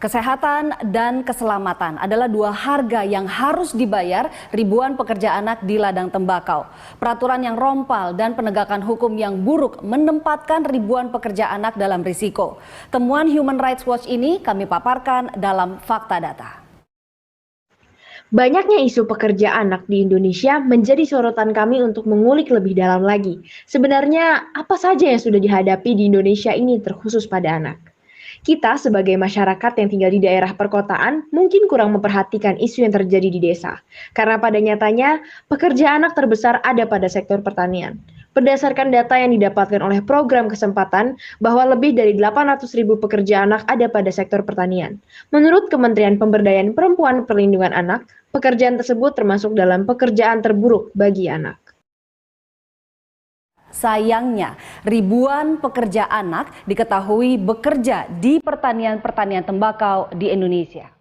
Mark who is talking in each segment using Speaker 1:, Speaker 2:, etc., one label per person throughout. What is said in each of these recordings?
Speaker 1: Kesehatan dan keselamatan adalah dua harga yang harus dibayar ribuan pekerja anak di ladang tembakau. Peraturan yang rompal dan penegakan hukum yang buruk menempatkan ribuan pekerja anak dalam risiko. Temuan Human Rights Watch ini kami paparkan dalam Fakta Data.
Speaker 2: Banyaknya isu pekerja anak di Indonesia menjadi sorotan kami untuk mengulik lebih dalam lagi. Sebenarnya apa saja yang sudah dihadapi di Indonesia ini terkhusus pada anak? Kita sebagai masyarakat yang tinggal di daerah perkotaan mungkin kurang memperhatikan isu yang terjadi di desa. Karena pada nyatanya, pekerja anak terbesar ada pada sektor pertanian. Berdasarkan data yang didapatkan oleh program kesempatan, bahwa lebih dari 800.000 pekerja anak ada pada sektor pertanian. Menurut Kementerian Pemberdayaan Perempuan Perlindungan Anak, pekerjaan tersebut termasuk dalam pekerjaan terburuk bagi anak.
Speaker 1: Sayangnya, ribuan pekerja anak diketahui bekerja di pertanian tembakau di Indonesia.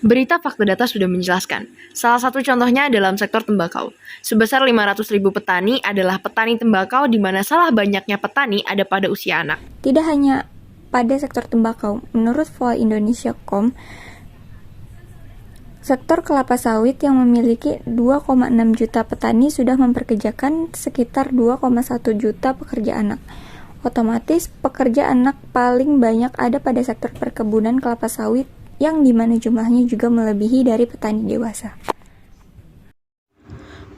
Speaker 2: Berita Fakta Data sudah menjelaskan. Salah satu contohnya dalam sektor tembakau. Sebesar 500.000 petani adalah petani tembakau di mana salah banyaknya petani ada pada usia anak.
Speaker 3: Tidak hanya pada sektor tembakau, menurut VOA Indonesia.com, sektor kelapa sawit yang memiliki 2,6 juta petani sudah memperkerjakan sekitar 2,1 juta pekerja anak. Otomatis, pekerja anak paling banyak ada pada sektor perkebunan kelapa sawit yang dimana jumlahnya juga melebihi dari petani dewasa.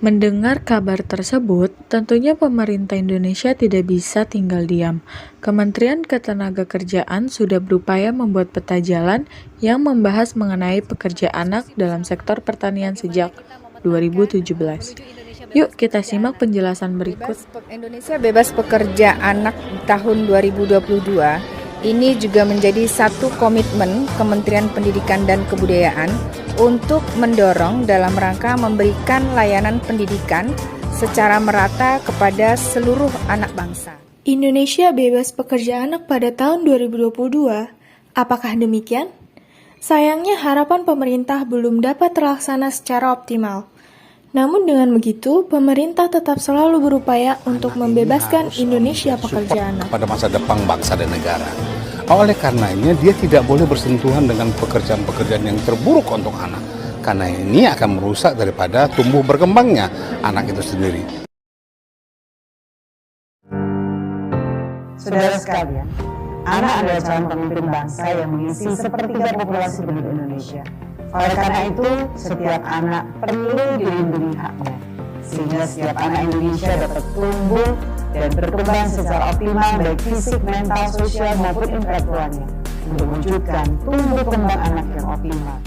Speaker 4: Mendengar kabar tersebut, tentunya pemerintah Indonesia tidak bisa tinggal diam. Kementerian Ketenagakerjaan sudah berupaya membuat peta jalan yang membahas mengenai pekerja anak dalam sektor pertanian sejak 2017. Yuk kita simak penjelasan berikut.
Speaker 5: Indonesia bebas pekerja anak tahun 2022. Ini juga menjadi satu komitmen Kementerian Pendidikan dan Kebudayaan untuk mendorong dalam rangka memberikan layanan pendidikan secara merata kepada seluruh anak bangsa.
Speaker 6: Indonesia bebas pekerja anak pada tahun 2022. Apakah demikian? Sayangnya harapan pemerintah belum dapat terlaksana secara optimal. Namun dengan begitu, pemerintah tetap selalu berupaya untuk membebaskan Indonesia pekerja anak.
Speaker 7: Pada masa depan bangsa dan negara. Oleh karenanya, dia tidak boleh bersentuhan dengan pekerjaan-pekerjaan yang terburuk untuk anak. Karena ini akan merusak daripada tumbuh berkembangnya anak itu sendiri.
Speaker 8: Saudara sekalian, anak adalah calon pemimpin bangsa yang mengisi sepertiga populasi penduduk Indonesia. Oleh karena itu, setiap anak perlu dilindungi haknya, sehingga setiap anak Indonesia dapat tumbuh dan berkembang secara optimal baik fisik, mental, sosial maupun intelektualnya untuk mewujudkan tumbuh kembang anak yang optimal.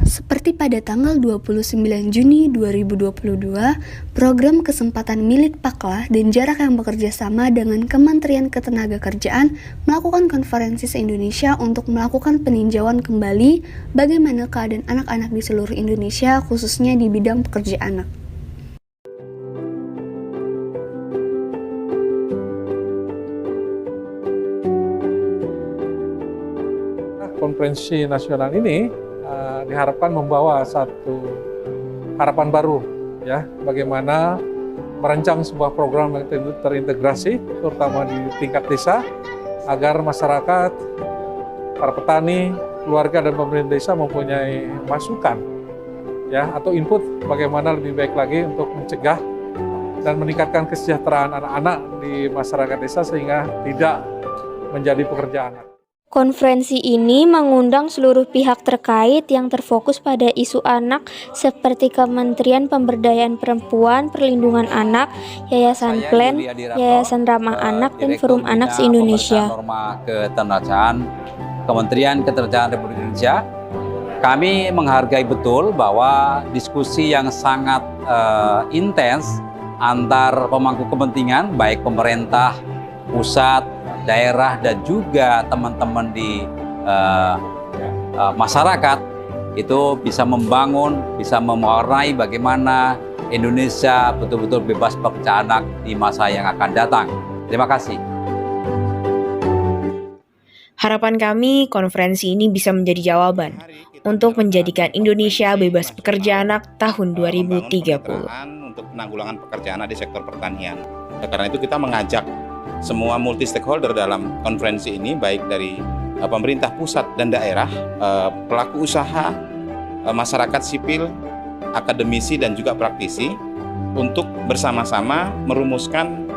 Speaker 3: Seperti pada tanggal 29 Juni 2022, program kesempatan milik Paklah dan Jarak yang bekerja sama dengan Kementerian Ketenagakerjaan melakukan konferensi se-Indonesia untuk melakukan peninjauan kembali bagaimana keadaan anak-anak di seluruh Indonesia, khususnya di bidang pekerja anak.
Speaker 9: Konferensi nasional ini diharapkan membawa satu harapan baru, ya, bagaimana merancang sebuah program yang terintegrasi, terutama di tingkat desa, agar masyarakat, para petani, keluarga dan pemerintah desa mempunyai masukan, ya, atau input bagaimana lebih baik lagi untuk mencegah dan meningkatkan kesejahteraan anak-anak di masyarakat desa sehingga tidak menjadi pekerja anak.
Speaker 10: Konferensi ini mengundang seluruh pihak terkait yang terfokus pada isu anak seperti Kementerian Pemberdayaan Perempuan Perlindungan Anak, Yayasan Plan, Yayasan Ramah Anak, dan Forum Anak se-Indonesia.
Speaker 11: Norma Ketenagakerjaan Kementerian Ketenagakerjaan Republik Indonesia, kami menghargai betul bahwa diskusi yang sangat intens antar pemangku kepentingan baik pemerintah, pusat, daerah dan juga teman-teman di masyarakat itu bisa membangun, bisa mewarnai bagaimana Indonesia betul-betul bebas pekerja anak di masa yang akan datang. Terima kasih.
Speaker 2: Harapan kami, konferensi ini bisa menjadi jawaban untuk menjadikan Indonesia bebas pekerja anak tahun 2030.
Speaker 12: Untuk penanggulangan pekerjaan anak di sektor pertanian. Karena itu kita mengajak semua multi stakeholder dalam konferensi ini, baik dari pemerintah pusat dan daerah, pelaku usaha, masyarakat sipil, akademisi dan juga praktisi, untuk bersama-sama merumuskan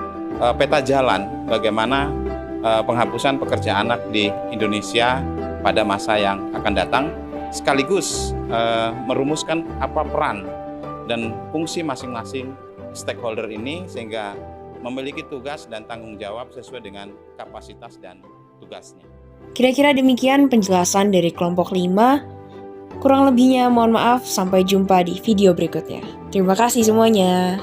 Speaker 12: peta jalan bagaimana penghapusan pekerja anak di Indonesia pada masa yang akan datang, sekaligus merumuskan apa peran dan fungsi masing-masing stakeholder ini sehingga memiliki tugas dan tanggung jawab sesuai dengan kapasitas dan tugasnya.
Speaker 2: Kira-kira demikian penjelasan dari kelompok 5. Kurang lebihnya mohon maaf, sampai jumpa di video berikutnya. Terima kasih semuanya.